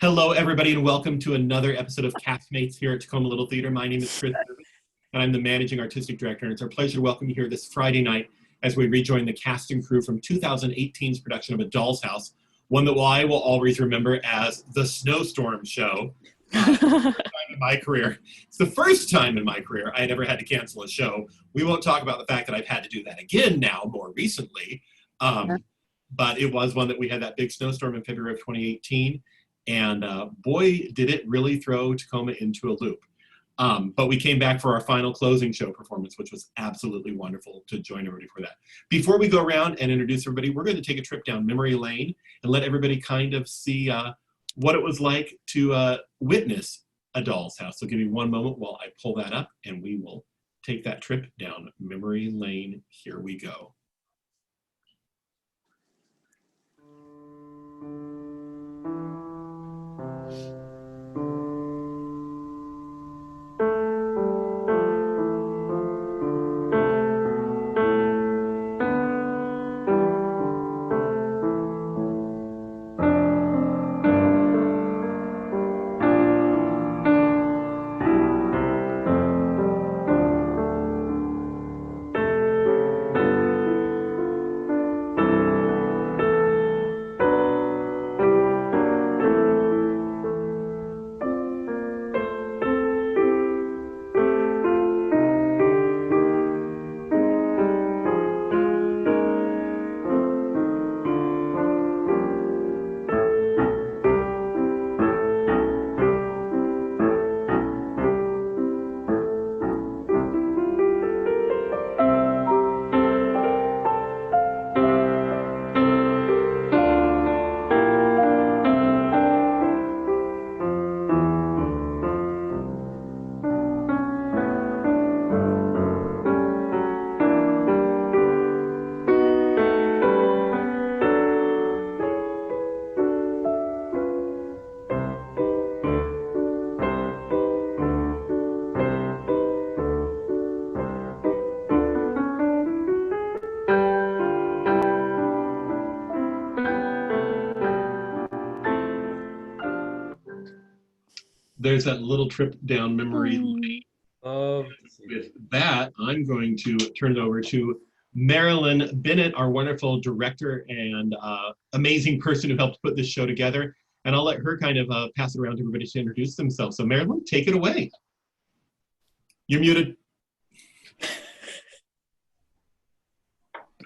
Hello, everybody, and welcome to another episode of Castmates here at Tacoma Little Theater. My name is Kristen, and I'm the Managing Artistic Director, and it's our pleasure to welcome you here this Friday night as we rejoin the cast and crew from 2018's production of A Doll's House, one that I will always remember as the Snowstorm Show. In my career. It's the first time in my career I had ever had to cancel a show. We won't talk about the fact that I've had to do that again now more recently, but it was one that we had that big snowstorm in February of 2018, and boy, did it really throw Tacoma into a loop. But we came back for our final closing show performance, which was absolutely wonderful to join everybody for that. Before we go around and introduce everybody, we're going to take a trip down memory lane and let everybody kind of see what it was like to witness A Doll's House. So give me one moment while I pull that up and we will take that trip down memory lane. Here we go. There's that little trip down memory lane. With that, I'm going to turn it over to Marilyn Bennett, our wonderful director and amazing person who helped put this show together. And I'll let her kind of pass it around to everybody to introduce themselves. So Marilyn, take it away. You're muted.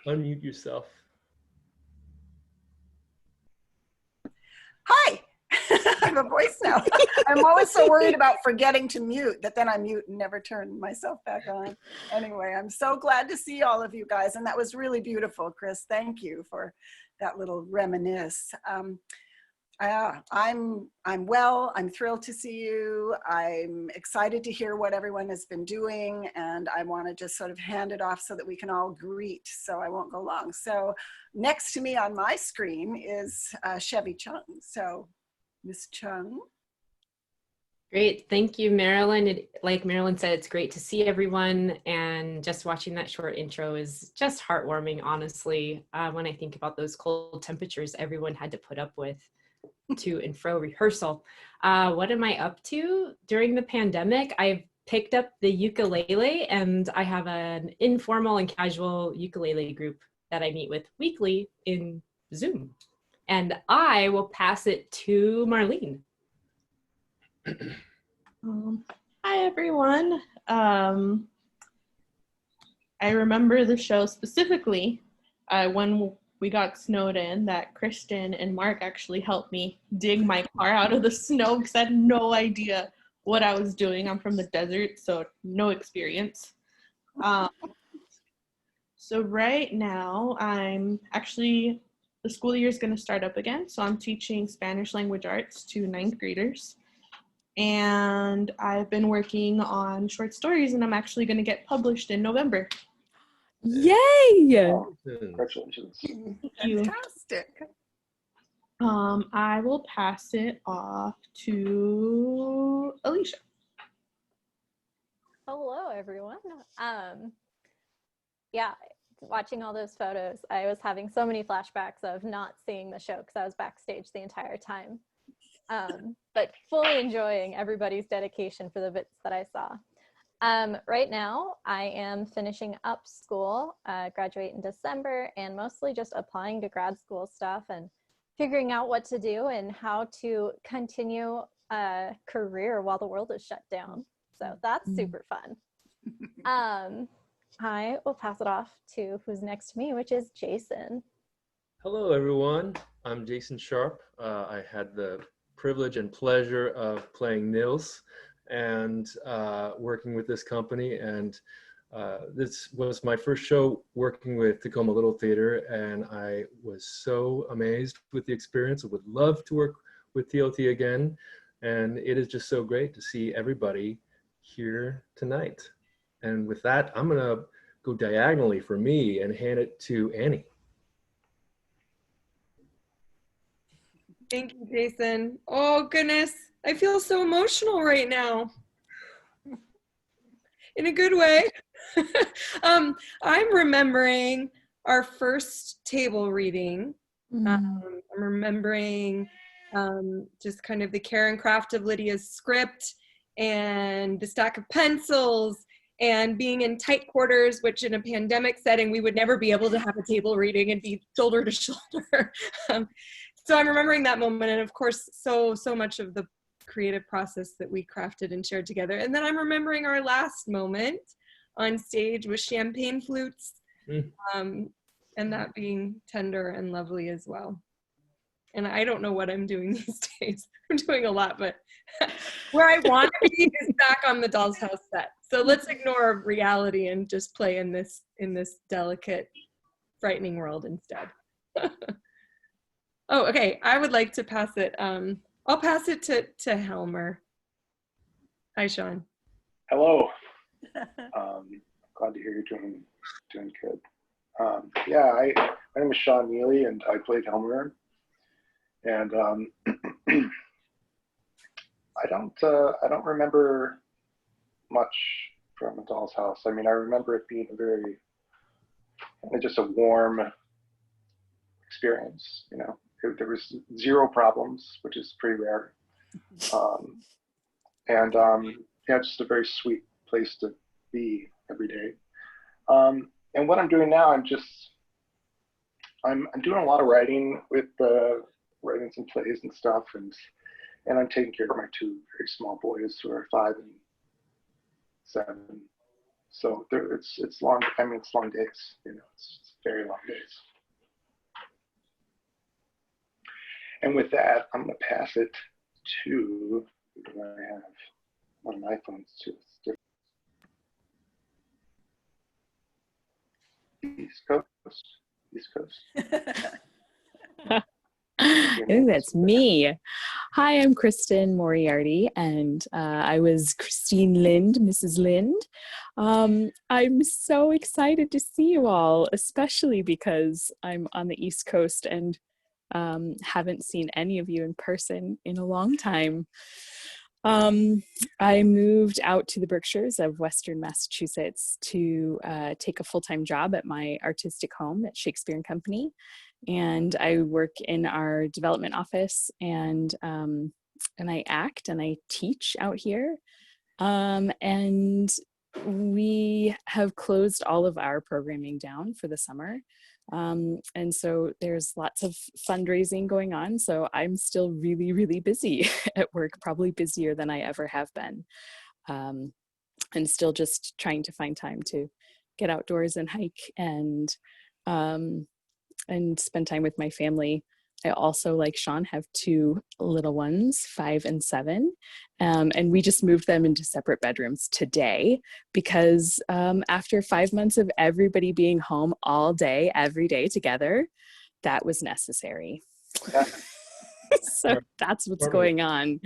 Unmute yourself. Hi. I have a voice now. I'm always so worried about forgetting to mute that then I mute and never turn myself back on. Anyway, I'm so glad to see all of you guys, and that was really beautiful, Chris. Thank you for that little reminisce. I'm well. I'm thrilled to see you. I'm excited to hear what everyone has been doing, and I want to just sort of hand it off so that we can all greet, so I won't go long. So next to me on my screen is Chevy Chung. So Miss Chung. Great, thank you, Marilyn. Like Marilyn said, it's great to see everyone, and just watching that short intro is just heartwarming, honestly, when I think about those cold temperatures everyone had to put up with to and fro rehearsal. What am I up to? During the pandemic, I've picked up the ukulele, and I have an informal and casual ukulele group that I meet with weekly in Zoom. And I will pass it to Marlene. Hi, everyone. I remember the show specifically when we got snowed in, that Kristen and Mark actually helped me dig my car out of the snow because I had no idea what I was doing. I'm from the desert, so no experience. So right now, the school year is going to start up again, so I'm teaching Spanish language arts to 9th graders. And I've been working on short stories, and I'm actually going to get published in November. Yay! Congratulations. Thank you. Fantastic. I will pass it off to Alicia. Hello, everyone. Yeah, watching all those photos, I was having so many flashbacks of not seeing the show because I was backstage the entire time. but fully enjoying everybody's dedication for the bits that I saw. Right now, I am finishing up school, graduate in December, and mostly just applying to grad school stuff and figuring out what to do and how to continue a career while the world is shut down. So that's super fun. I will pass it off to who's next to me, which is Jason. Hello, everyone. I'm Jason Sharp. I had the privilege and pleasure of playing Nils and working with this company. And this was my first show working with Tacoma Little Theater, and I was so amazed with the experience. I would love to work with TLT again. And it is just so great to see everybody here tonight. And with that, I'm gonna go diagonally for me and hand it to Annie. Thank you, Jason. Oh, goodness. I feel so emotional right now. In a good way. I'm remembering our first table reading. I'm remembering just kind of the care and craft of Lydia's script and the stack of pencils and being in tight quarters, which in a pandemic setting, we would never be able to have a table reading and be shoulder to shoulder. So I'm remembering that moment, and of course, so much of the creative process that we crafted and shared together. And then I'm remembering our last moment on stage with champagne flutes, and that being tender and lovely as well. And I don't know what I'm doing these days. I'm doing a lot, but where I want to be is back on the Doll's House set. So let's ignore reality and just play in this delicate, frightening world instead. Oh, okay. I would like to pass it. I'll pass it to Helmer. Hi, Sean. Hello. Glad to hear you're doing good. Yeah, my name is Sean Neely, and I played Helmer. And I don't remember much from A Doll's House. I mean, I remember it being a very just a warm experience. You know, there was zero problems, which is pretty rare, and yeah, just a very sweet place to be every day. And what I'm doing now, I'm doing a lot of writing with writing some plays and stuff, and I'm taking care of my two very small boys who are 5 and 7. So it's long. I mean, it's long days. You know, it's very long days. And with that, I'm going to pass it to. Who do I have? One of my phones too. It's different. East Coast. Ooh, that's me. Hi, I'm Kristen Moriarty, and I was Christine Lind, Mrs. Lind. I'm so excited to see you all, especially because I'm on the East Coast and haven't seen any of you in person in a long time. I moved out to the Berkshires of Western Massachusetts to take a full-time job at my artistic home at Shakespeare & Company. And I work in our development office, and I act and I teach out here. And we have closed all of our programming down for the summer. And so there's lots of fundraising going on. So I'm still really, really busy at work, probably busier than I ever have been. And still just trying to find time to get outdoors and hike and spend time with my family. I also, like Sean, have 2 little ones, 5 and 7. And we just moved them into separate bedrooms today because after 5 months of everybody being home all day, every day together, that was necessary. So that's what's going on.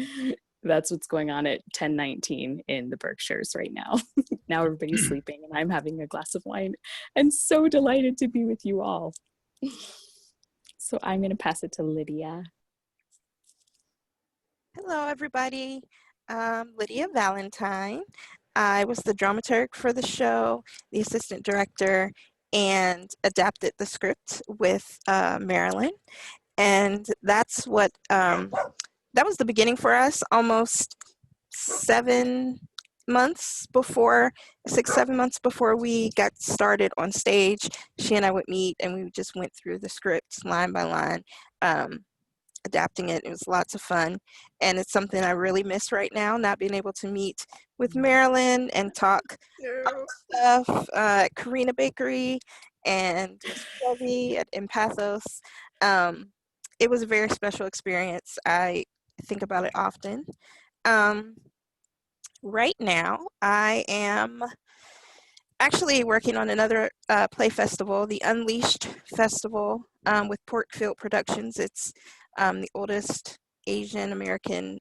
That's what's going on at 10:19 in the Berkshires right now. Now everybody's sleeping and I'm having a glass of wine and so delighted to be with you all. So I'm going to pass it to Lydia. Hello, everybody. Lydia Valentine. I was the dramaturg for the show, the assistant director, and adapted the script with Marilyn. And that's what that was the beginning for us. Almost 7 months before, 6-7 months before we got started on stage, she and I would meet and we just went through the script line by line, adapting it. It was lots of fun, and it's something I really miss right now, not being able to meet with Marilyn and talk stuff at Karina Bakery and Chevy at Empathos. It was a very special experience. I think about it often. Right now, I am actually working on another play festival, the Unleashed Festival, with Porkfield Productions. It's the oldest Asian American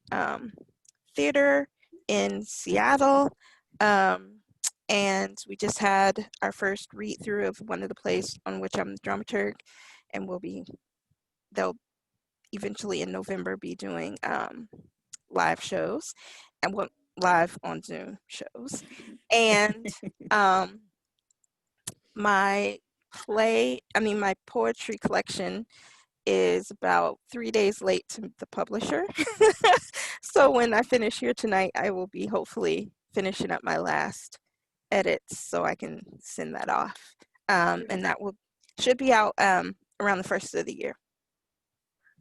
theater in Seattle. And we just had our first read through of one of the plays on which I'm the dramaturg, and they'll eventually in November be doing live shows, and live on Zoom shows. And my poetry collection is about 3 days late to the publisher. So when I finish here tonight, I will be hopefully finishing up my last edits so I can send that off. And that should be out around the first of the year.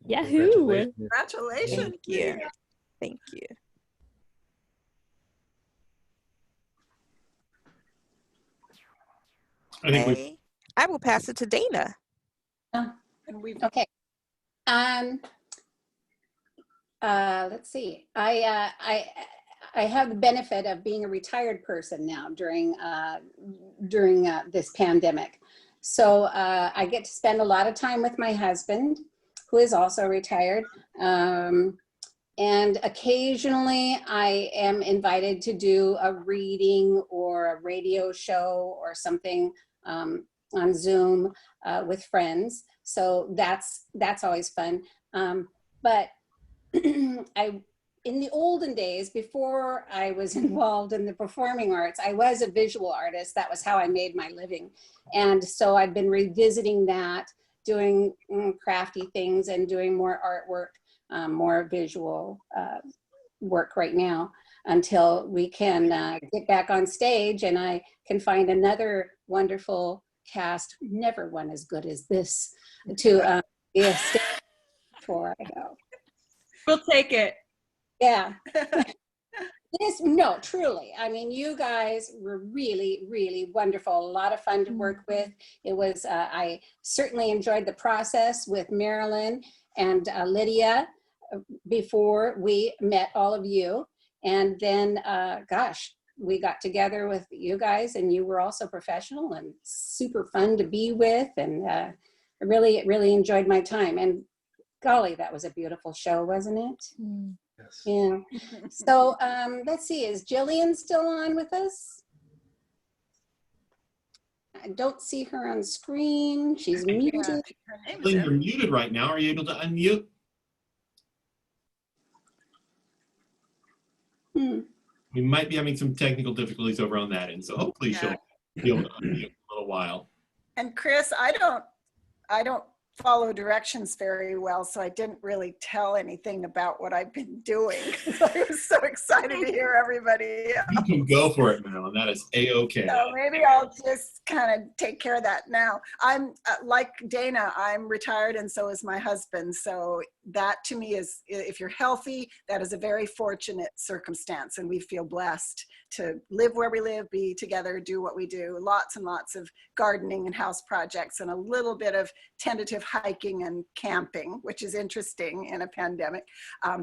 Yahoo! Congratulations. Thank you. Thank you. I will pass it to Dana. Okay. Let's see. I have the benefit of being a retired person now during this pandemic. So I get to spend a lot of time with my husband, who is also retired. And occasionally I am invited to do a reading or a radio show or something on Zoom with friends. So that's always fun. But in the olden days, before I was involved in the performing arts, I was a visual artist. That was how I made my living. And so I've been revisiting that, doing crafty things and doing more artwork, more visual work right now, until we can get back on stage and I can find another wonderful cast, never one as good as this, to be a stage before I go. We'll take it. Yeah. No, truly. I mean, you guys were really, really wonderful. A lot of fun to work with. It was, I certainly enjoyed the process with Marilyn and Lydia before we met all of you. And then, gosh, we got together with you guys and you were also professional and super fun to be with. And I really, really enjoyed my time. And golly, that was a beautiful show, wasn't it? Yes. Yeah. So let's see, is Jillian still on with us? I don't see her on screen. She's muted. Jillian, you're muted right now. Are you able to unmute? We might be having some technical difficulties over on that end, so hopefully she'll be able to unmute in a little while. And Chris, I don't follow directions very well, so I didn't really tell anything about what I've been doing. I was so excited to hear everybody. You can go for it, Marilyn. That is A-okay. So maybe I'll just kind of take care of that now. I'm like Dana, I'm retired and so is my husband. So that to me is, if you're healthy, that is a very fortunate circumstance, and we feel blessed to live where we live, be together, do what we do. Lots and lots of gardening and house projects and a little bit of tentative hiking and camping, which is interesting in a pandemic,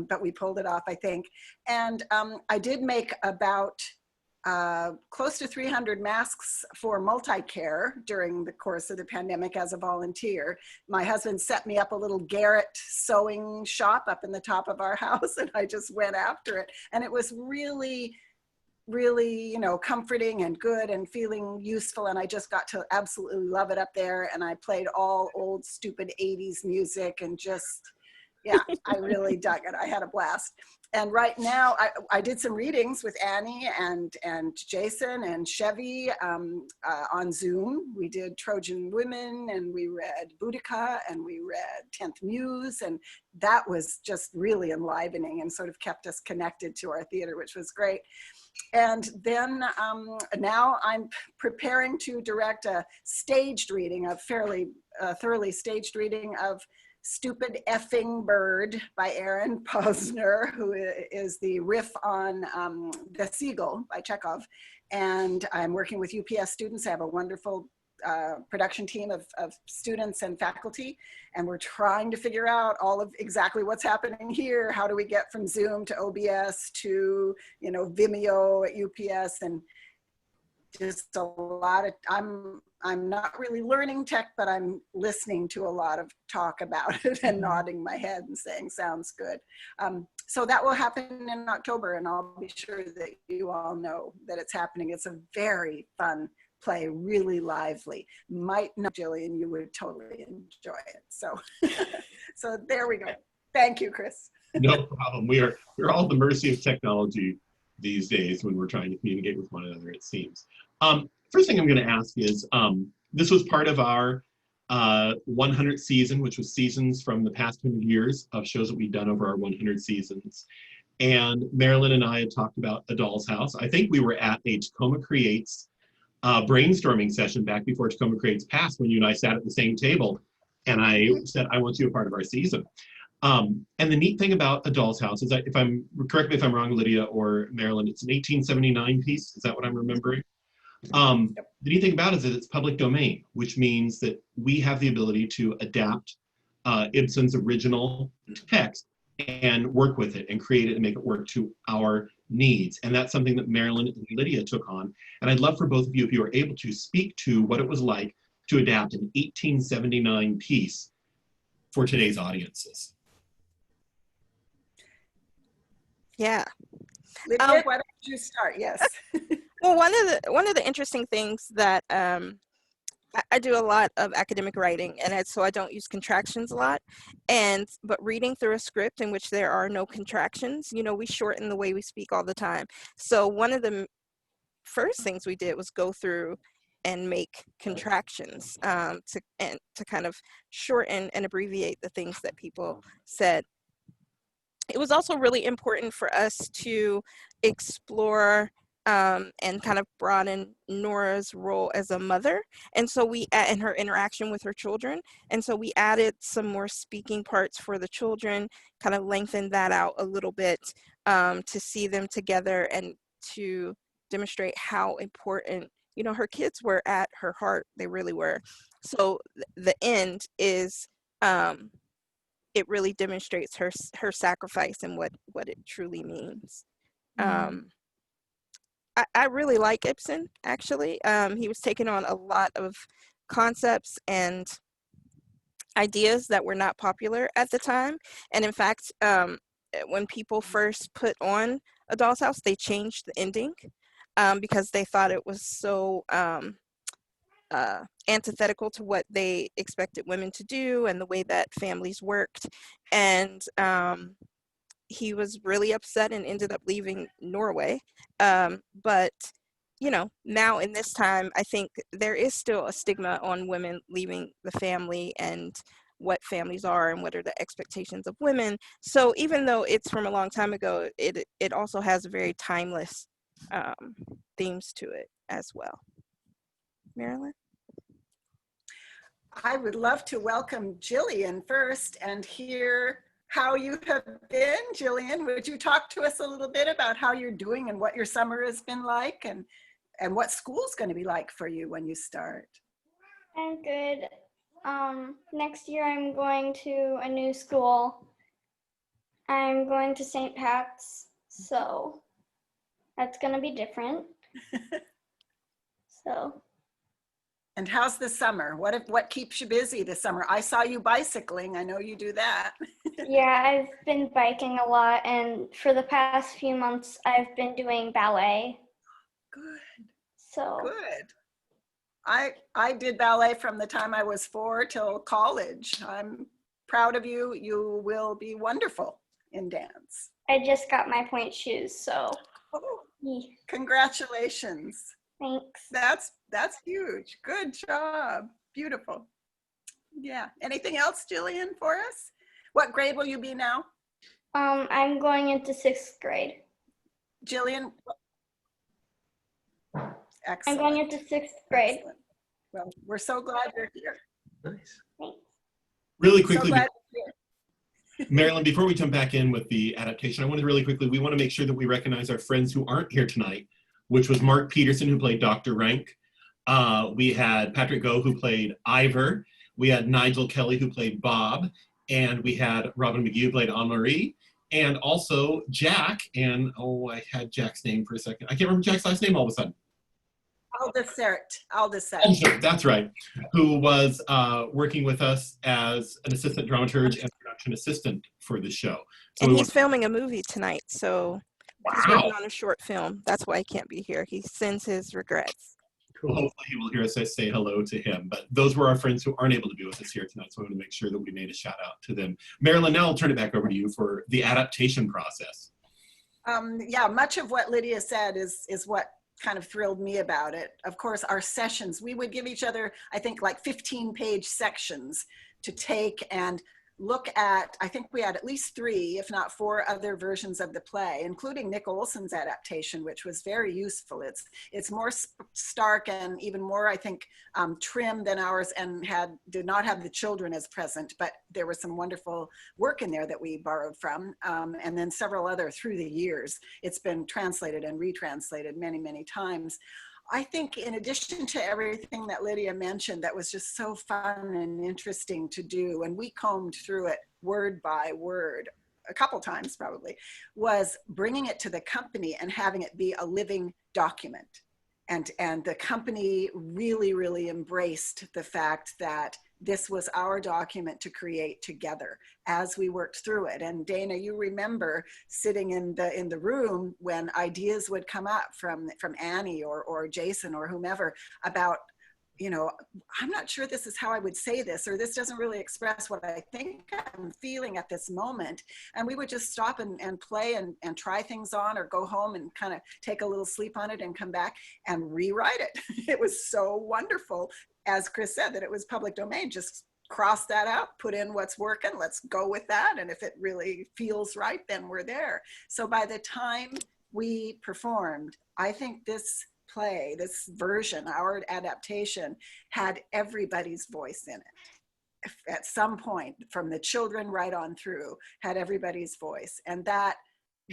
but we pulled it off, I think. And I did make about close to 300 masks for multi-care during the course of the pandemic as a volunteer. My husband set me up a little garret sewing shop up in the top of our house, and I just went after it. And it was really, really, you know, comforting and good and feeling useful. And I just got to absolutely love it up there. And I played all old, stupid 80s music and just Yeah, I really dug it. I had a blast. And right now, I did some readings with Annie and Jason and Chevy on Zoom. We did Trojan Women, and we read Boudica, and we read 10th Muse, and that was just really enlivening and sort of kept us connected to our theater, which was great. And then now I'm preparing to direct a staged reading, a fairly thoroughly staged reading of Stupid Effing Bird by Aaron Posner, who is the riff on The Seagull by Chekhov. And I'm working with UPS students. I have a wonderful production team of students and faculty, and we're trying to figure out all of exactly what's happening here. How do we get from Zoom to OBS to, you know, Vimeo at UPS, and just a lot of, I'm not really learning tech, but I'm listening to a lot of talk about it and nodding my head and saying, sounds good. So that will happen in October, and I'll be sure that you all know that it's happening. It's a very fun play, really lively. Might know, Jillian, you would totally enjoy it. So, so there we go. Thank you, Chris. No problem. We're all at the mercy of technology these days when we're trying to communicate with one another, it seems. First thing I'm going to ask is, this was part of our 100th season, which was seasons from the past 100 years of shows that we've done over our 100 seasons. And Marilyn and I had talked about A Doll's House. I think we were at a Tacoma Creates brainstorming session back before Tacoma Creates passed, when you and I sat at the same table, and I said, I want you a part of our season. And the neat thing about A Doll's House is that, correct me if I'm wrong, Lydia or Marilyn, it's an 1879 piece. Is that what I'm remembering? The neat thing about it is that it's public domain, which means that we have the ability to adapt Ibsen's original text and work with it and create it and make it work to our needs. And that's something that Marilyn and Lydia took on. And I'd love for both of you, if you are able to, speak to what it was like to adapt an 1879 piece for today's audiences. Yeah. Lydia, why don't you start? Yes. Well, one of the interesting things that I do a lot of academic writing, and so I don't use contractions a lot. But reading through a script in which there are no contractions, you know, we shorten the way we speak all the time. So one of the first things we did was go through and make contractions to kind of shorten and abbreviate the things that people said. It was also really important for us to explore and kind of broaden Nora's role as a mother, and so and her interaction with her children. And so we added some more speaking parts for the children, kind of lengthened that out a little bit to see them together and to demonstrate how important, you know, her kids were at her heart. They really were. So the end is it really demonstrates her sacrifice and what it truly means. I really like Ibsen, actually. He was taking on a lot of concepts and ideas that were not popular at the time. And in fact, when people first put on A Doll's House, they changed the ending because they thought it was so antithetical to what they expected women to do and the way that families worked. And he was really upset and ended up leaving Norway. But, you know, now in this time, I think there is still a stigma on women leaving the family and what families are and what are the expectations of women. So even though it's from a long time ago, it also has very timeless themes to it as well. Marilyn? I would love to welcome Jillian first and hear how you have been. Jillian, would you talk to us a little bit about how you're doing and what your summer has been like, and what school's going to be like for you when you start? I'm good. Next year I'm going to a new school. I'm going to St. Pat's, so that's going to be different. So. And how's the summer? What keeps you busy this summer? I saw you bicycling. I know you do that. Yeah, I've been biking a lot, and for the past few months, I've been doing ballet. Good. So. Good. I did ballet from the time I was 4 till college. I'm proud of you. You will be wonderful in dance. I just got my point shoes, so. Oh, Yeah. congratulations. Thanks. That's huge. Good job. Beautiful. Yeah. Anything else, Jillian, for us? What grade will you be now? I'm going into 6th grade. Jillian? Excellent. I'm going into 6th grade. Excellent. Well, we're so glad you're here. Nice. Thanks. Really quickly, So glad you're here. Marilyn, before we jump back in with the adaptation, I wanted really quickly, we want to make sure that we recognize our friends who aren't here tonight, which was Mark Peterson, who played Dr. Rank. We had Patrick Goh, who played Ivor. We had Nigel Kelly, who played Bob. And we had Robin McGee, who played Anne-Marie. And also Jack, and I had Jack's name for a second. I can't remember Jack's last name all of a sudden. Aldisert. That's right. Who was working with us as an assistant dramaturge and production assistant for the show. So and he's filming a movie tonight, so he's working on a short film. That's why he can't be here. He sends his regrets. Cool. Hopefully he will hear us say hello to him. But those were our friends who aren't able to be with us here tonight, so I want to make sure that we made a shout out to them. Marilyn, now I'll turn it back over to you for the adaptation process. Yeah, much of what Lydia said is what kind of thrilled me about it. Of course, our sessions, we would give each other, I think, like 15-page sections to take and look at. I think we had at least 3, if not 4 other versions of the play, including Nick Olson's adaptation, which was very useful. It's more stark and even more, I think, trim than ours, and did not have the children as present, but there was some wonderful work in there that we borrowed from, and then several other through the years. It's been translated and retranslated many, many times. I think in addition to everything that Lydia mentioned that was just so fun and interesting to do, and we combed through it word by word a couple times probably, was bringing it to the company and having it be a living document. And the company really, really embraced the fact that this was our document to create together as we worked through it. And Dana, you remember sitting in the room when ideas would come up from Annie or Jason or whomever about, I'm not sure this is how I would say this, or this doesn't really express what I think I'm feeling at this moment. And we would just stop and play and try things on, or go home and kind of take a little sleep on it and come back and rewrite it. It was so wonderful, as Chris said, that it was public domain. Just cross that out, put in what's working, let's go with that. And if it really feels right, then we're there. So by the time we performed, I think this play, this version, our adaptation, had everybody's voice in it. At some point, from the children right on through, had everybody's voice. And that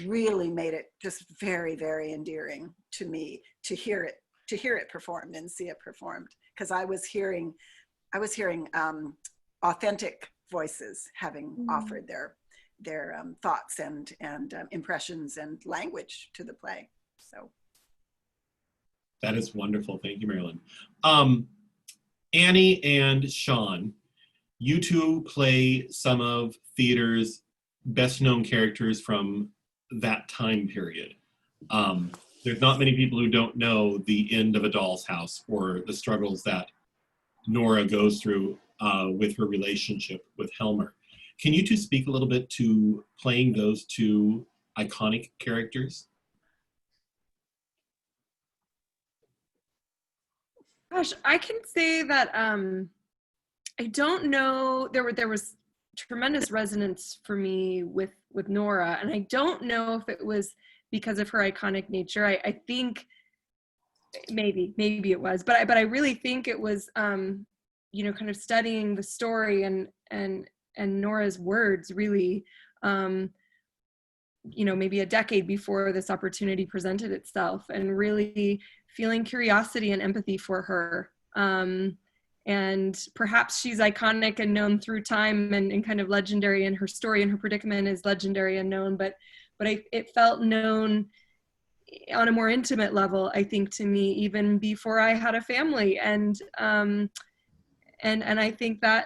really made it just very, very endearing to me to hear it performed and see it performed. Because I was hearing authentic voices having offered their thoughts and impressions and language to the play. So that is wonderful. Thank you, Marilyn. Annie and Sean, you two play some of theater's best known characters from that time period. There's not many people who don't know the end of A Doll's House or the struggles that Nora goes through with her relationship with Helmer. Can you two speak a little bit to playing those two iconic characters? Gosh, I can say that I don't know. There was tremendous resonance for me with Nora, and I don't know if it was because of her iconic nature. I think maybe it was, but I really think it was kind of studying the story and Nora's words really maybe a decade before this opportunity presented itself, and really feeling curiosity and empathy for her. And perhaps she's iconic and known through time and kind of legendary, and her story and her predicament is legendary and known, but it felt known on a more intimate level, I think, to me, even before I had a family. And I think that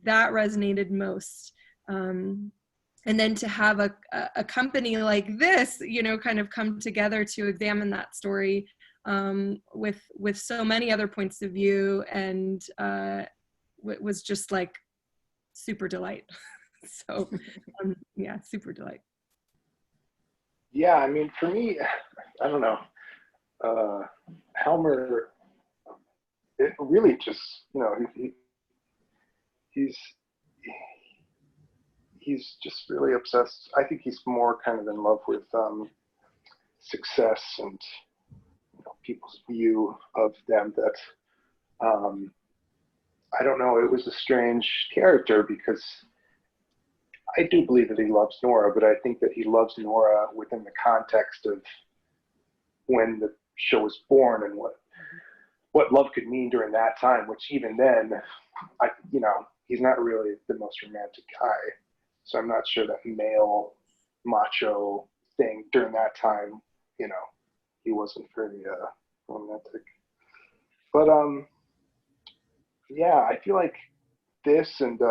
resonated most. And then to have a company like this, kind of come together to examine that story with so many other points of view, and was just like super delight. So yeah, super delight. Yeah, I mean, for me, I don't know. Helmer, it really just, you know, he's just really obsessed. I think he's more kind of in love with success and, you know, people's view of them. That I don't know. It was a strange character because I do believe that he loves Nora, but I think that he loves Nora within the context of when the show was born and what love could mean during that time, which even then, you know, he's not really the most romantic guy. So I'm not sure that male macho thing during that time, you know, he wasn't very romantic. But yeah, I feel like this and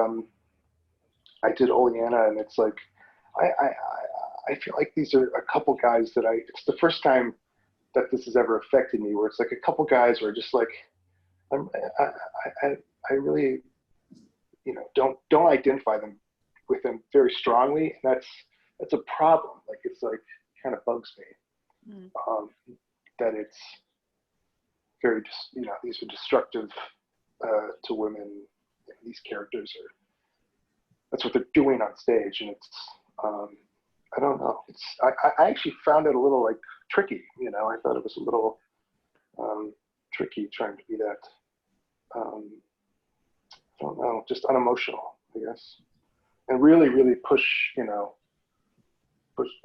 I did Oleana, and it's like I feel like these are a couple guys that it's the first time that this has ever affected me, where it's like a couple guys who are just like I really, you know, don't identify with them very strongly, and that's a problem. Like, it's like kind of bugs me that it's very, you know, these are destructive to women. These characters that's what they're doing on stage, and it's I don't know. I actually found it a little like tricky, you know. I thought it was a little tricky trying to be that I don't know, just unemotional, I guess, and really push, you know,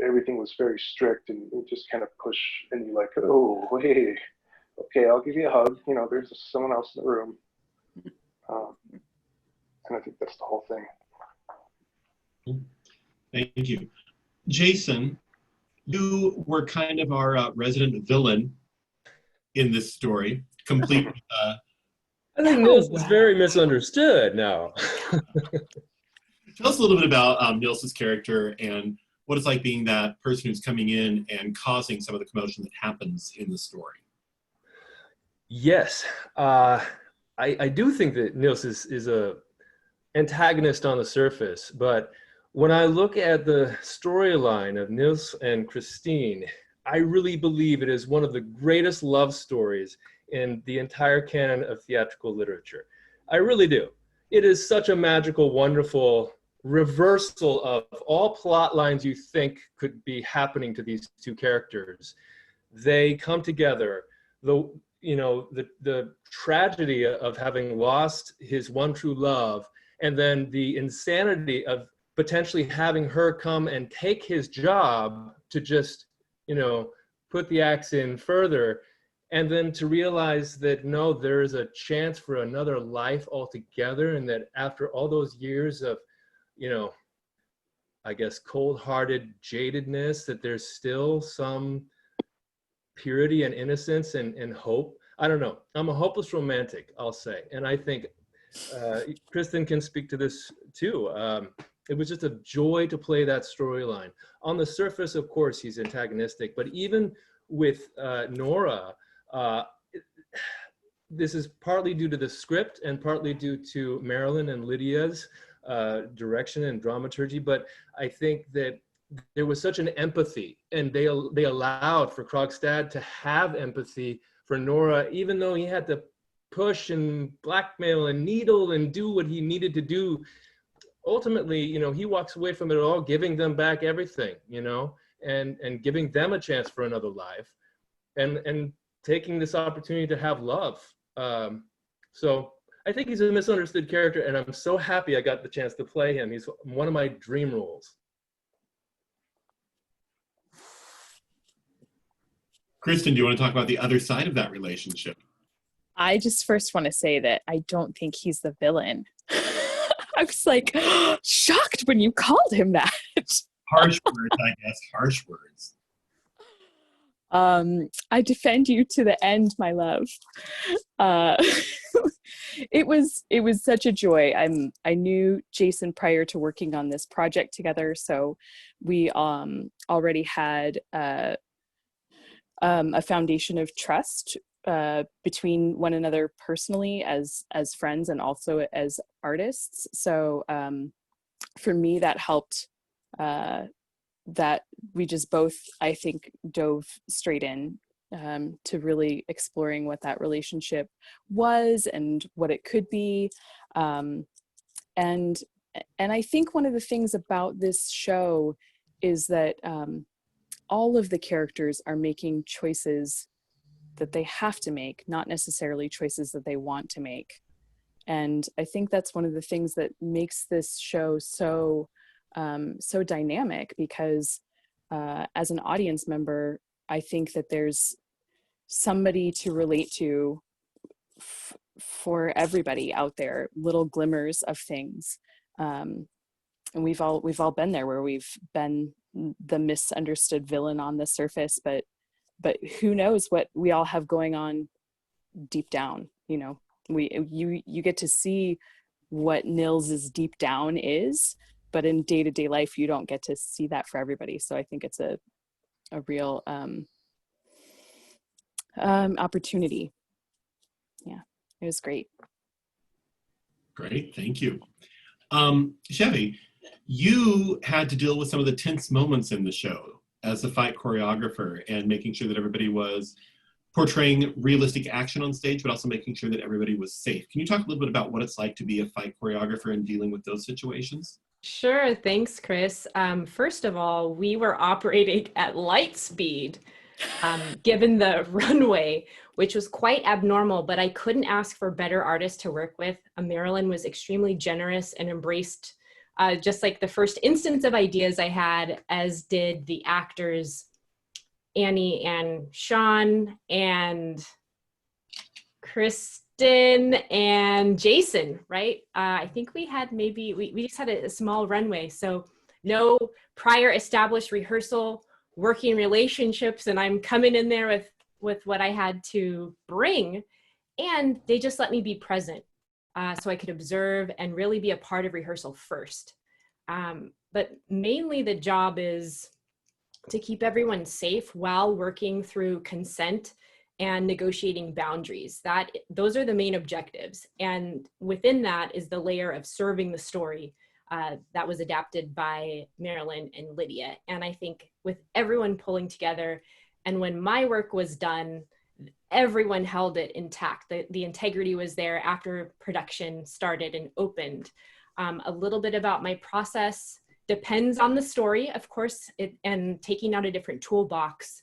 everything was very strict, and you just kind of push, and you're like, oh, hey, okay, I'll give you a hug, you know, there's someone else in the room, and I think that's the whole thing. Thank you. Jason, you were kind of our resident villain in this story, complete with, I think Nils is very misunderstood now. Tell us a little bit about Nils's character and what it's like being that person who's coming in and causing some of the commotion that happens in the story. Yes, I do think that Nils is a antagonist on the surface, but when I look at the storyline of Nils and Christine, I really believe it is one of the greatest love stories in the entire canon of theatrical literature. I really do. It is such a magical, wonderful reversal of all plot lines you think could be happening to these two characters. They come together. The tragedy of having lost his one true love, and then the insanity of potentially having her come and take his job to just, you know, put the axe in further, and then to realize that no, there is a chance for another life altogether, and that after all those years of, you know, I guess cold-hearted jadedness, that there's still some purity and innocence and hope. I don't know. I'm a hopeless romantic, I'll say, and I think Kristen can speak to this too. It was just a joy to play that storyline. On the surface, of course, he's antagonistic, but even with Nora, this is partly due to the script and partly due to Marilyn and Lydia's direction and dramaturgy, but I think that there was such an empathy, and they allowed for Krogstad to have empathy for Nora, even though he had to push and blackmail and needle and do what he needed to do. Ultimately, you know, he walks away from it all, giving them back everything, you know, and giving them a chance for another life, and taking this opportunity to have love. So I think he's a misunderstood character, and I'm so happy I got the chance to play him. He's one of my dream roles. Kristen, do you want to talk about the other side of that relationship? I just first want to say that I don't think he's the villain. I was like shocked when you called him that. Harsh words, I guess. Harsh words. I defend you to the end, my love. It was such a joy. I knew Jason prior to working on this project together, so we already had a foundation of trust between one another personally as friends and also as artists. So for me, that helped, that we just both, I think, dove straight in to really exploring what that relationship was and what it could be. And I think one of the things about this show is that all of the characters are making choices that they have to make, not necessarily choices that they want to make. And I think that's one of the things that makes this show so dynamic, because as an audience member, I think that there's somebody to relate to for everybody out there, little glimmers of things. And we've all been there, where we've been the misunderstood villain on the surface, but who knows what we all have going on deep down. You know, you get to see what Nils's deep down is, but in day-to-day life, you don't get to see that for everybody. So I think it's a real opportunity. Yeah, it was great. Great, thank you. Chevy, you had to deal with some of the tense moments in the show as a fight choreographer, and making sure that everybody was portraying realistic action on stage, but also making sure that everybody was safe. Can you talk a little bit about what it's like to be a fight choreographer and dealing with those situations? Sure, thanks, Chris. First of all, we were operating at light speed, given the runway, which was quite abnormal, but I couldn't ask for better artists to work with. Marilyn was extremely generous and embraced just like the first instance of ideas I had, as did the actors, Annie and Sean and Kristen and Jason, right? I think we had we just had a small runway. So no prior established rehearsal, working relationships, and I'm coming in there with what I had to bring. And they just let me be present. So I could observe and really be a part of rehearsal first. But mainly the job is to keep everyone safe while working through consent and negotiating boundaries. Those are the main objectives. And within that is the layer of serving the story that was adapted by Marilyn and Lydia. And I think with everyone pulling together, and when my work was done, everyone held it intact. The integrity was there after production started and opened. A little bit about my process depends on the story, of course, and taking out a different toolbox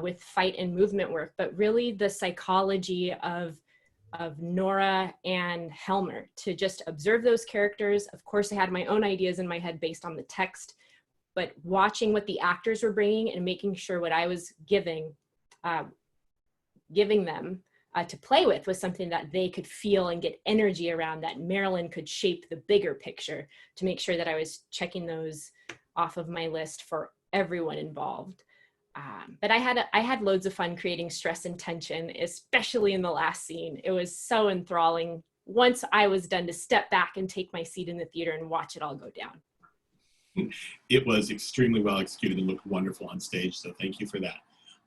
with fight and movement work, but really the psychology of Nora and Helmer, to just observe those characters. Of course, I had my own ideas in my head based on the text, but watching what the actors were bringing and making sure what I was giving them to play with was something that they could feel and get energy around, that Marilyn could shape the bigger picture, to make sure that I was checking those off of my list for everyone involved. But I had loads of fun creating stress and tension, especially in the last scene. It was so enthralling once I was done to step back and take my seat in the theater and watch it all go down. It was extremely well executed and looked wonderful on stage, so thank you for that.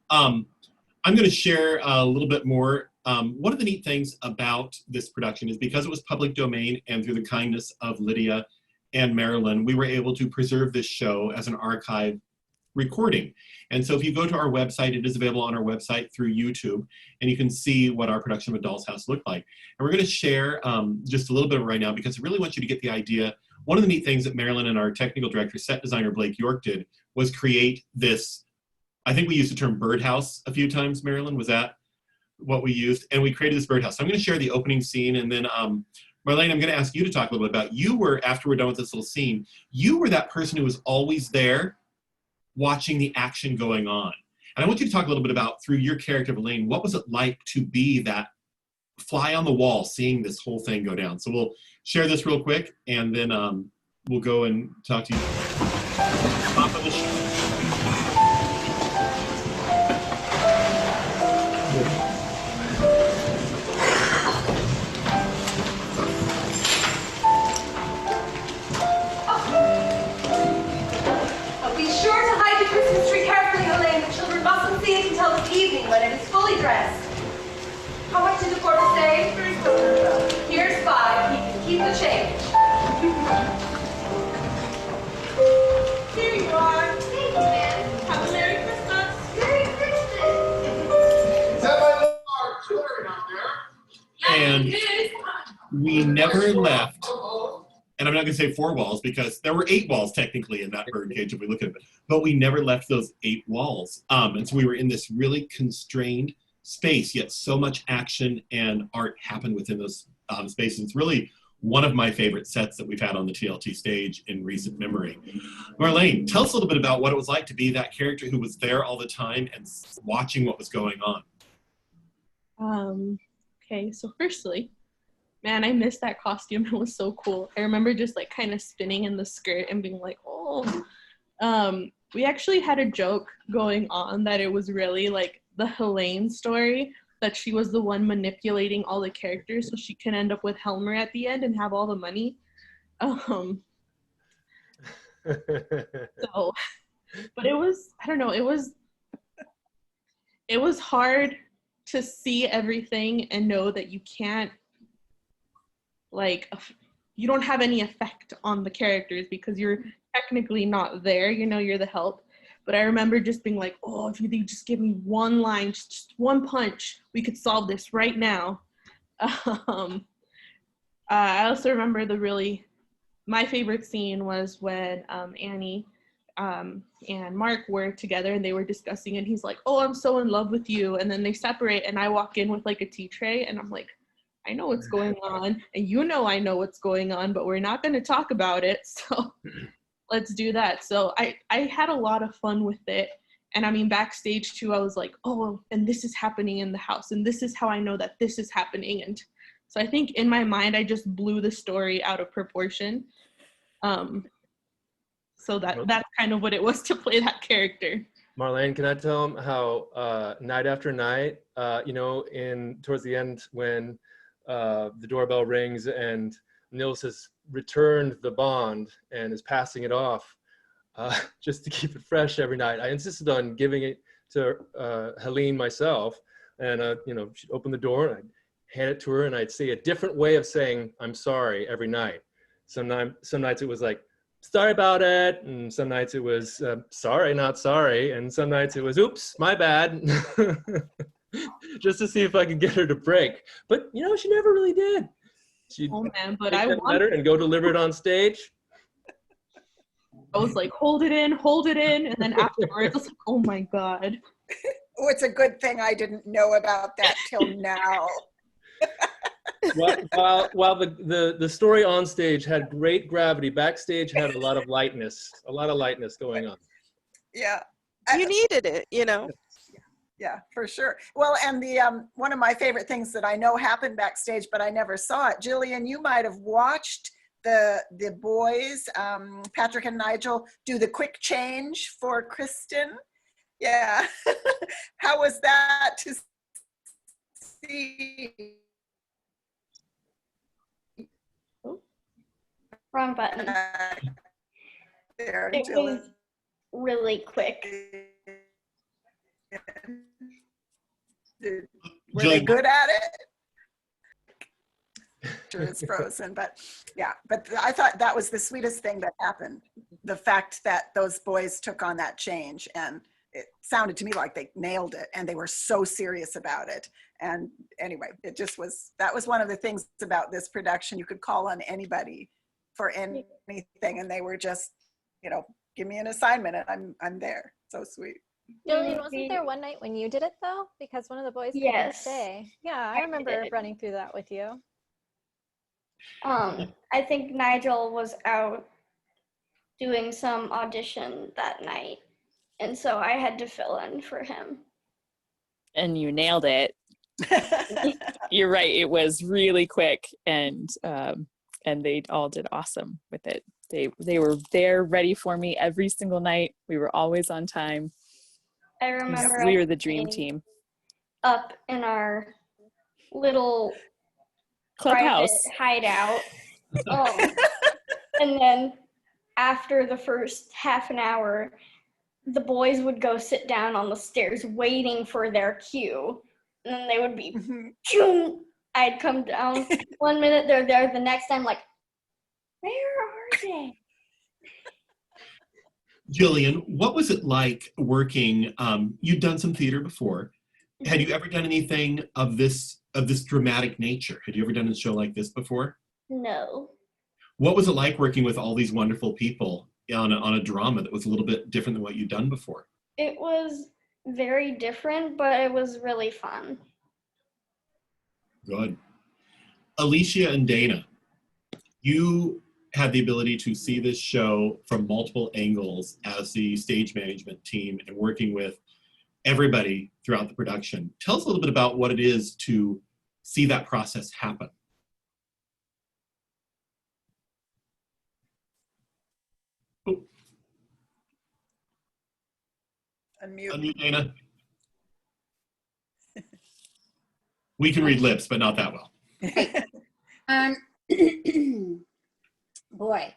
I'm going to share a little bit more. One of the neat things about this production is, because it was public domain and through the kindness of Lydia and Marilyn, we were able to preserve this show as an archive recording. And so if you go to our website, it is available on our website through YouTube, and you can see what our production of A Doll's House looked like. And we're going to share just a little bit right now, because I really want you to get the idea. One of the neat things that Marilyn and our technical director, set designer Blake York, did was create this, I think we used the term birdhouse a few times, Marilyn, was that what we used? And we created this birdhouse. So I'm going to share the opening scene, and then Marlene, I'm going to ask you to talk a little bit about, you were, after we're done with this little scene, you were that person who was always there watching the action going on. And I want you to talk a little bit about, through your character of Elaine, what was it like to be that fly on the wall, seeing this whole thing go down? So we'll share this real quick, and then we'll go and talk to you. Top of the show. When it is fully dressed. How much did the porter say? Here's 5. Keep the change. Here you are. Thank you, ma'am. Have a Merry Christmas. Merry Christmas. Is that my little artillery out there? And we never left, and I'm not going to say 4 walls because there were 8 walls technically in that bird cage if we look at it, but we never left those 8 walls. And so we were in this really constrained space, yet so much action and art happened within those spaces. It's really one of my favorite sets that we've had on the TLT stage in recent memory. Marlene, tell us a little bit about what it was like to be that character who was there all the time and watching what was going on. Okay, so firstly, man, I missed that costume. It was so cool. I remember just like kind of spinning in the skirt and being like, oh. We actually had a joke going on that it was really like the Helene story, that she was the one manipulating all the characters so she can end up with Helmer at the end and have all the money. So, but it was, I don't know, it was hard to see everything and know that you can't, like, you don't have any effect on the characters because you're technically not there, you know, you're the help. But I remember just being like, oh, if you just give me one line, just one punch, we could solve this right now. I also remember my favorite scene was when Annie and Mark were together and they were discussing, and he's like, oh, I'm so in love with you. And then they separate and I walk in with like a tea tray and I'm like, I know what's going on and you know I know what's going on, but we're not going to talk about it. So let's do that. So I had a lot of fun with it. And I mean, backstage too, I was like, oh, and this is happening in the house. And this is how I know that this is happening. And so I think in my mind, I just blew the story out of proportion. So that's kind of what it was to play that character. Marlene, can I tell them how night after night, you know, towards the end when the doorbell rings and Nils has returned the bond and is passing it off, just to keep it fresh every night. I insisted on giving it to Helene myself, and you know, she'd open the door and I'd hand it to her and I'd say a different way of saying I'm sorry every night. Some nights it was like, sorry about it, and some nights it was sorry, not sorry, and some nights it was oops, my bad. Just to see if I could get her to break. But you know, she never really did. She'd but take I that letter and go deliver it on stage. I was like, hold it in, and then afterwards, I was like, oh my God. Oh, it's a good thing I didn't know about that till now. While the story on stage had great gravity, backstage had a lot of lightness going on. Yeah. You needed it, you know. Yeah, for sure. Well, and the one of my favorite things that I know happened backstage, but I never saw it. Jillian, you might have watched the boys, Patrick and Nigel, do the quick change for Kristen. Yeah. How was that to see? Wrong button. There, it Jillian. was really quick. Were they good at it? It's frozen, but yeah. But I thought that was the sweetest thing that happened. The fact that those boys took on that change, and it sounded to me like they nailed it, and they were so serious about it. And anyway, it just was. That was one of the things about this production. You could call on anybody for anything, and they were just, you know, give me an assignment, and I'm there. So sweet. Jillian, wasn't there one night when you did it though? Because one of the boys couldn't stay. Yeah, I remember running through that with you. I think Nigel was out doing some audition that night, and so I had to fill in for him. And you nailed it. You're right. It was really quick, and they all did awesome with it. They were there ready for me every single night. We were always on time. I remember we were the dream team. Up in our little clubhouse hideout. And then after the first half an hour, the boys would go sit down on the stairs waiting for their cue. and then they would be, Chung. I'd come down 1 minute, they're there, the next time, like, where are they? Jillian, what was it like working? You'd done some theater before. Had you ever done anything of this dramatic nature? Had you ever done a show like this before? No. What was it like working with all these wonderful people on a drama that was a little bit different than what you'd done before? It was very different, but it was really fun. Good. Alicia and Dana, you had the ability to see this show from multiple angles as the stage management team and working with everybody throughout the production. Tell us a little bit about what it is to see that process happen. Oh. Unmute Dana. We can read lips, but not that well. Boy,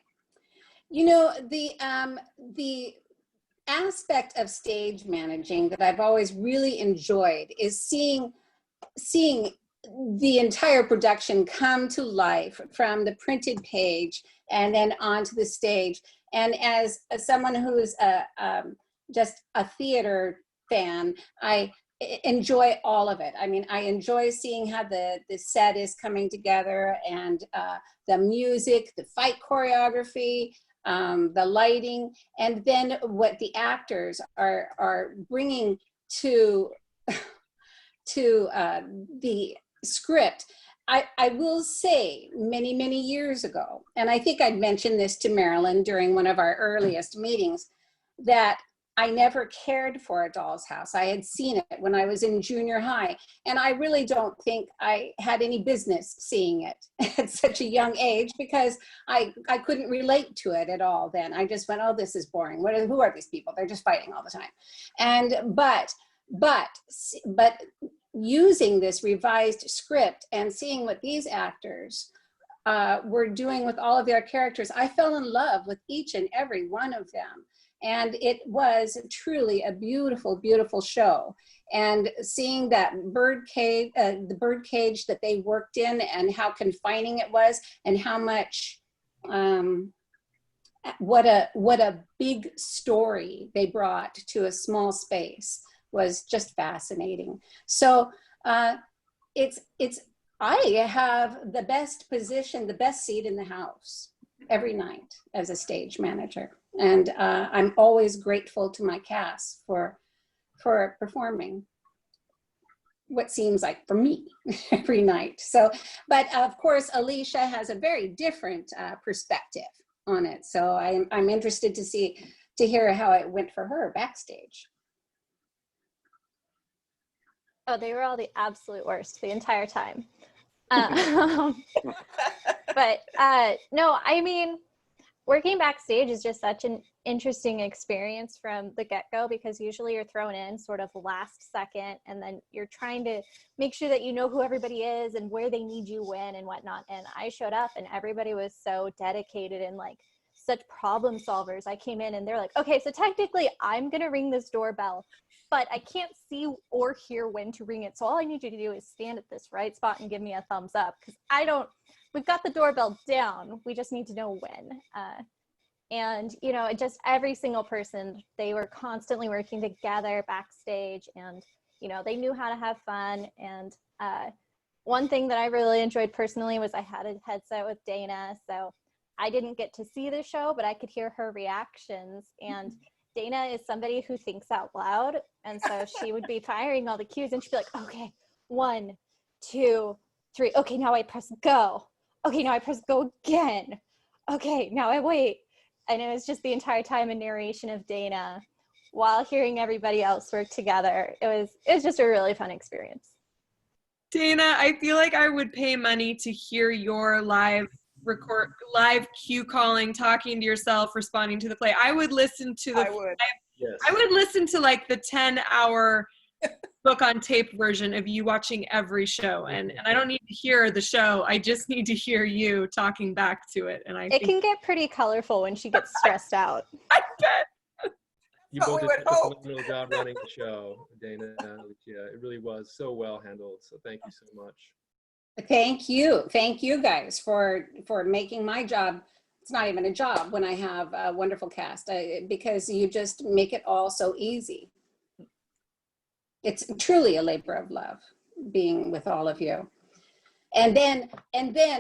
you know, the aspect of stage managing that I've always really enjoyed is seeing the entire production come to life from the printed page and then onto the stage. And as someone who's just a theater fan, I enjoy all of it. I mean, I enjoy seeing how the set is coming together, and the music, the fight choreography, the lighting, and then what the actors are bringing to the script. I will say many years ago, and I think I'd mentioned this to Marilyn during one of our earliest meetings, that I never cared for A Doll's House. I had seen it when I was in junior high, and I really don't think I had any business seeing it at such a young age, because I couldn't relate to it at all then. I just went, oh, this is boring. Who are these people? They're just fighting all the time. And but using this revised script and seeing what these actors were doing with all of their characters, I fell in love with each and every one of them. And it was truly a beautiful, beautiful show. And seeing that bird cage, the bird cage that they worked in, and how confining it was, and how much, what a big story they brought to a small space, was just fascinating. So I have the best position, the best seat in the house every night as a stage manager. And I'm always grateful to my cast for performing what seems like for me every night. So, but of course, Alicia has a very different perspective on it. So I'm interested to hear how it went for her backstage. Oh, they were all the absolute worst the entire time. But no, I mean, working backstage is just such an interesting experience from the get-go, because usually you're thrown in sort of last second, and then you're trying to make sure that you know who everybody is and where they need you when and whatnot. And I showed up and everybody was so dedicated and like such problem solvers. I came in and they're like, okay, so technically I'm gonna ring this doorbell, but I can't see or hear when to ring it. So all I need you to do is stand at this right spot and give me a thumbs up, because we've got the doorbell down. We just need to know when. And, you know, just every single person, they were constantly working together backstage, and, you know, they knew how to have fun. And one thing that I really enjoyed personally was I had a headset with Dana. So I didn't get to see the show, but I could hear her reactions. And Dana is somebody who thinks out loud. And so she would be firing all the cues, and she'd be like, okay, 1, 2, 3. Okay, now I press go. Okay, now I press go again. Okay, now I wait. And it was just the entire time a narration of Dana while hearing everybody else work together. It was just a really fun experience. Dana, I feel like I would pay money to hear your live cue calling, talking to yourself, responding to the play. I would listen to the I would listen to like the 10-hour book on tape version of you watching every show, and I don't need to hear the show. I just need to hear you talking back to it. And it can get pretty colorful when she gets stressed out. I bet. You But both we did would such a hope. phenomenal job running the show, Dana and Alicia. It really was so well handled. So thank you so much. Thank you. Thank you guys for making my job. It's not even a job when I have a wonderful cast, because you just make it all so easy. It's truly a labor of love being with all of you. And then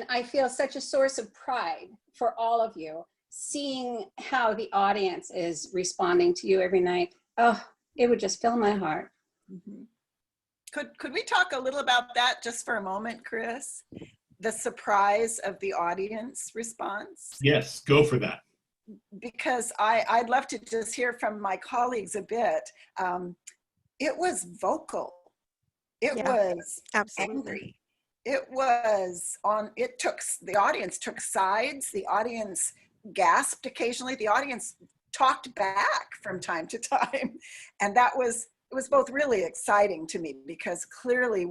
I feel such a source of pride for all of you, seeing how the audience is responding to you every night. Oh, it would just fill my heart. Mm-hmm. Could we talk a little about that just for a moment, Chris? The surprise of the audience response? Yes, go for that. Because I'd love to just hear from my colleagues a bit. It was vocal. It was absolutely angry. It was the audience took sides. The audience gasped occasionally. The audience talked back from time to time. And it was both really exciting to me because clearly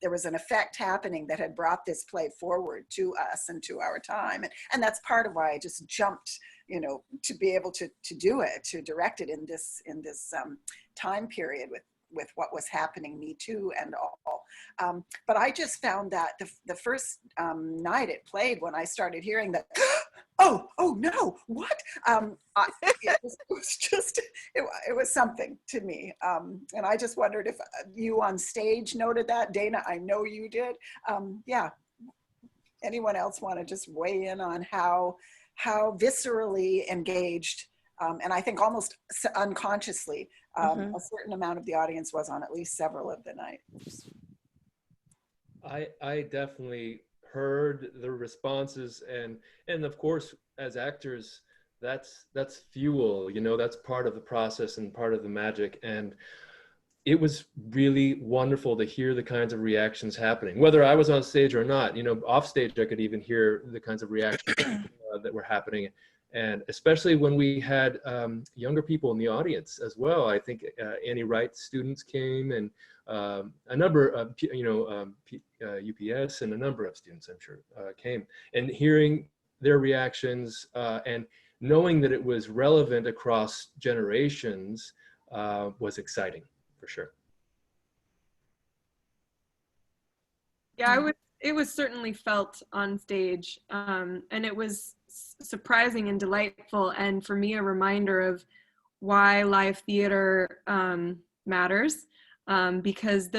there was an effect happening that had brought this play forward to us and to our time. And that's part of why I just jumped, to be able to do it, to direct it in this time period with what was happening, Me Too and all. But I just found that the first night it played, when I started hearing that, oh no, what? It was something to me. And I just wondered if you on stage noted that. Dana, I know you did. Yeah. Anyone else want to just weigh in on how viscerally engaged, and I think almost unconsciously, a certain amount of the audience was on at least several of the nights? I definitely heard the responses, and of course, as actors, that's fuel, that's part of the process and part of the magic. And it was really wonderful to hear the kinds of reactions happening, whether I was on stage or not. Off stage, I could even hear the kinds of reactions that were happening. And especially when we had younger people in the audience as well. I think Annie Wright students came, and a number of, UPS and a number of students, I'm sure, came. And hearing their reactions and knowing that it was relevant across generations was exciting, for sure. Yeah, it was certainly felt on stage, and it was surprising and delightful, and for me a reminder of why live theater matters, because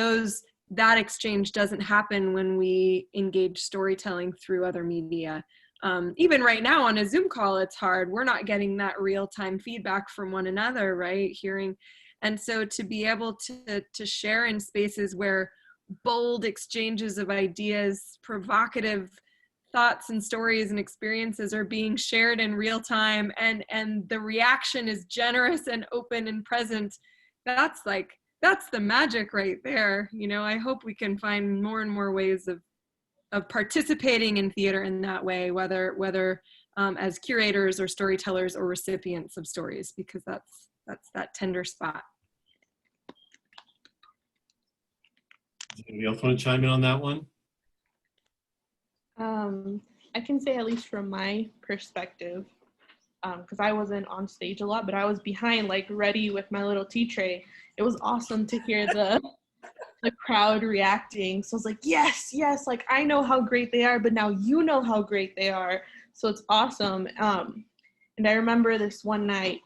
that exchange doesn't happen when we engage storytelling through other media. Even right now on a Zoom call, it's hard. We're not getting that real-time feedback from one another, right? And so to be able to share in spaces where bold exchanges of ideas, provocative thoughts and stories and experiences are being shared in real time, and the reaction is generous and open and present, that's the magic right there. I hope we can find more and more ways of participating in theater in that way, whether as curators or storytellers or recipients of stories, because that's that tender spot. Anybody else want to chime in on that one? I can say, at least from my perspective, because I wasn't on stage a lot, but I was behind, ready with my little tea tray. It was awesome to hear the crowd reacting. So I was like, yes, I know how great they are, but now you know how great they are. So it's awesome. And I remember this one night,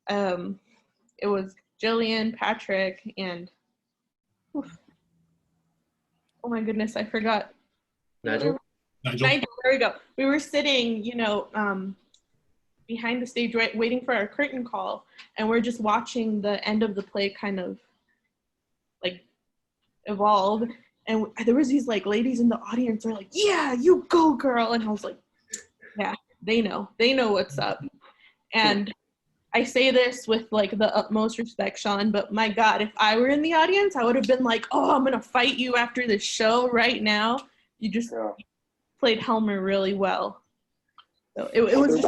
it was Jillian, Patrick, and oh my goodness, I forgot. Nigel, there we go. We were sitting, behind the stage, right, waiting for our curtain call, and we're just watching the end of the play kind of evolve. And there was these ladies in the audience are like, yeah, you go, girl. And I was like, yeah, they know what's up. And I say this with the utmost respect, Sean, but my God, if I were in the audience, I would have been like, oh, I'm gonna fight you after this show right now. You just played Helmer really well. So it was.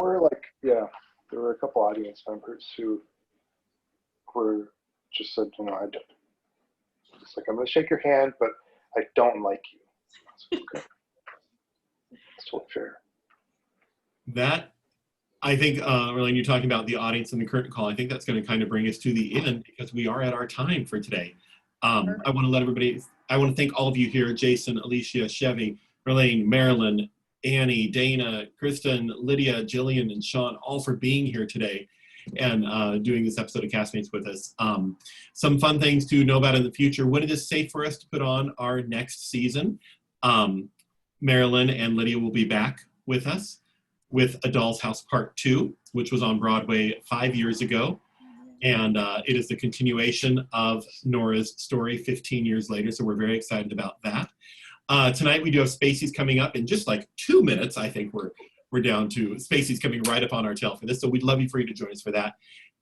There were a couple audience members who were just said, I'm gonna shake your hand, but I don't like you. Okay. That's totally fair. That I think, Marilyn, you're talking about the audience and the curtain call. I think that's going to kind of bring us to the end because we are at our time for today. I want to thank all of you here, Jason, Alicia, Chevy, Marlene, Marilyn, Annie, Dana, Kristen, Lydia, Jillian, and Sean, all for being here today and doing this episode of Castmates with us. Some fun things to know about in the future. When it is safe for us to put on our next season, Marilyn and Lydia will be back with us with A Doll's House Part 2, which was on Broadway 5 years ago. And it is the continuation of Nora's story 15 years later, so we're very excited about that. Tonight we do have Spacey's coming up in just like 2 minutes. I think we're down to Spacey's coming right up on our tail for this, so we'd love you for you to join us for that.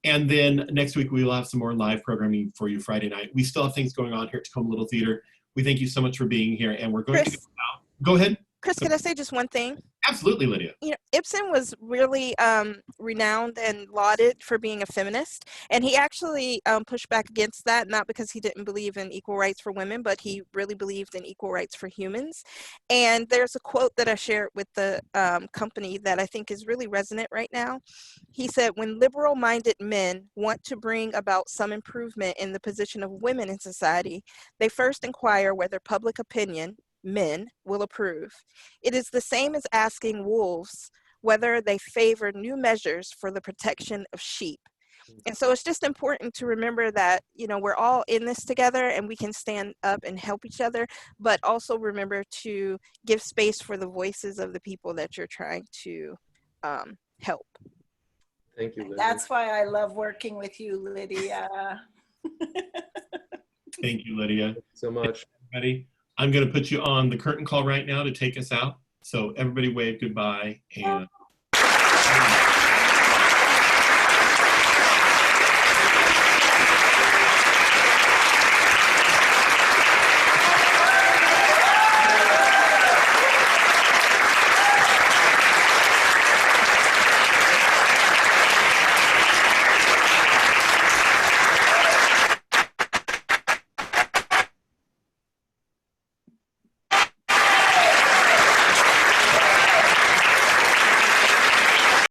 And then next week we will have some more live programming for you Friday night. We still have things going on here at Tacoma Little Theater. We thank you so much for being here, and we're going to go now. Go ahead. Chris, can I say just one thing? Absolutely, Lydia. You know, Ibsen was really renowned and lauded for being a feminist, and he actually pushed back against that, not because he didn't believe in equal rights for women, but he really believed in equal rights for humans. And there's a quote that I shared with the company that I think is really resonant right now. He said, "When liberal-minded men want to bring about some improvement in the position of women in society, they first inquire whether public opinion, men, will approve. It is the same as asking wolves whether they favor new measures for the protection of sheep." And so it's just important to remember that, you know, we're all in this together and we can stand up and help each other, but also remember to give space for the voices of the people that you're trying to help. Thank you, Lydia. That's why I love working with you, Lydia. Thank you, Lydia. Thank you so much. Everybody, I'm going to put you on the curtain call right now to take us out. So everybody wave goodbye and